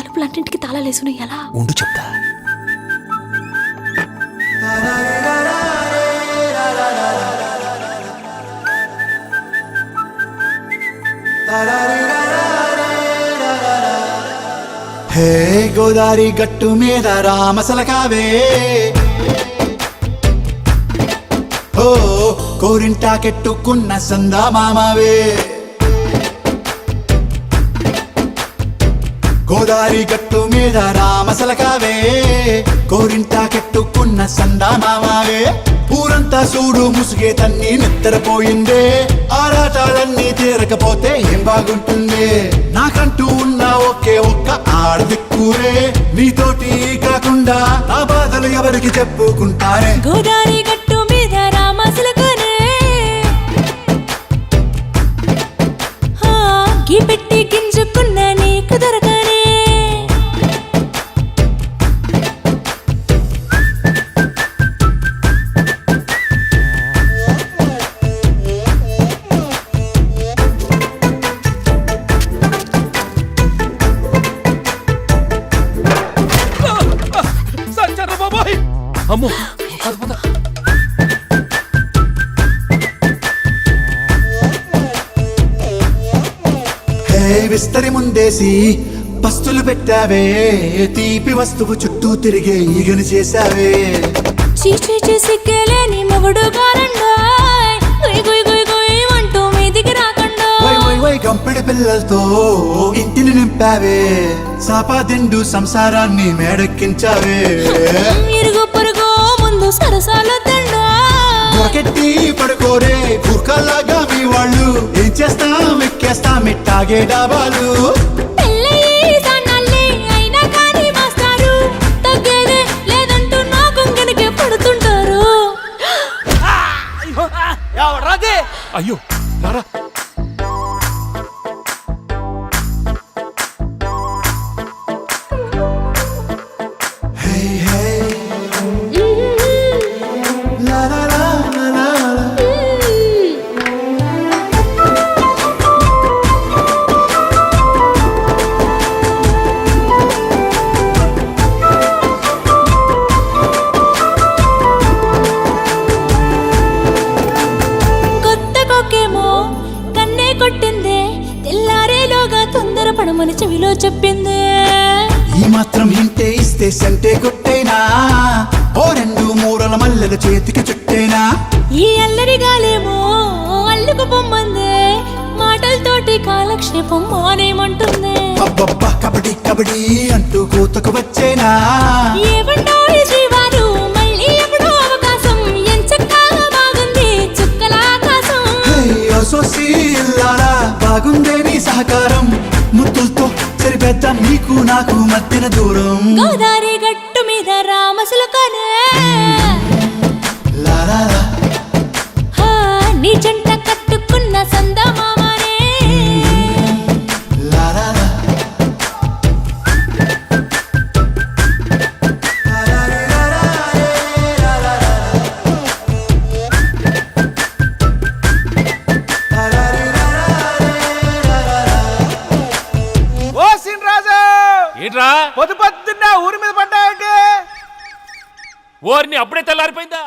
తలుపులన్నింటికి తాళాలేసును ఎలా ఉండు చెప్తా. హే గోదారి గట్టు మీద రామసలకావే, ఓ కోరింటాకెట్టుకున్న సందా మామావే. గోదారి గట్టు మీద రామసలకావే, కోరింటాకెట్టుకున్న సందా మామావే. ఊరంతా చూడు ముసుగే తన్ని నిద్రపోయిందే, ఆరాటాలన్నీ తీరకపోతే ఏం బాగుంటుంది. నాకంటూ ఉన్న ఒకే ఒక్క ఆడదిక్కురే, నీతోటి కాకుండా నా బాధలు ఎవరికి చెప్పుకుంటారే. గోదారి గట్టు మీద రామసలకనే గీ పెట్టి గింజుకున్న నీకు దొరకనే. అమ్మో హే విస్తరి ముందేసి పస్తులు పెట్టావే, తీపి వస్తువు చుట్టూ తిరిగే ఈగని చేశావే. చీచీ చేసి కేలేని మొగుడు గారండాయ్, గుయ్ గుయ్ గుయ్ గుయ్ అంటూ మీదికి రాకండా. వై వై వై గంపెడి పిల్లలతో ఇంటిని నింపావే, సాపాదిండు సంసారాన్ని మేడెక్కించావే. ఇరుగు పొరుగు ముందు సరసాల తండా, దొరకెట్టి పడుకోరే కుర్కల్లాగా మీ వాళ్ళు. ఏం చేస్తాం ఎక్కేస్తాం ఇట్టాగే డాబాలు. పెళ్ళయి సన్నాళ్ళే అయినా కానీ మాస్తారు, తగ్గేదే లేదంటూ నా కొంగనికే పడుతుంటారు. అయ్యో రారా. హే హే లా లా లా లా లా లా. కొత్త కొక్కేమో కన్నే కొట్టిందే, తెల్లారేలోగా తొందరపడమని చెవిలో చెప్పిందే. ఈ మాత్రం హింటే ఇస్తే సంటే కొట్టేనా, ఓ రెండు మూరల మల్లెల చేతికి చుట్టేనా. ఈ అల్లరి గాలేమో అల్లుకు పొమ్మందే, మాటలతోటి కాలక్షేపం మానేమంటుంది. అబ్బబ్బా కబడ్డీ కబడ్డీ అంటూ కూతకు వచ్చేనా. ఏమంటారు జీవాలు మళ్ళీ ఎప్పుడో అవకాశం, ఎంచక్కా బాగుంది చుక్కల ఆకాశం. సోసి ఇల్లారా బాగుందే నీ సహకారం, ముద్దులతో సరిపెద్ద నీకు నాకు మధ్యన దూరం. గోదారి గట్టు మీద రామసులకనే లారా నీ జంట కట్టుకున్న సందమామనే. లారా ఓ సీన్ రాజు, ఏంట్రా పొద్దున్న ఊరి మీద పడ్డాయంటే ఓర్ని అప్పుడే తెల్లారిపోయిందా?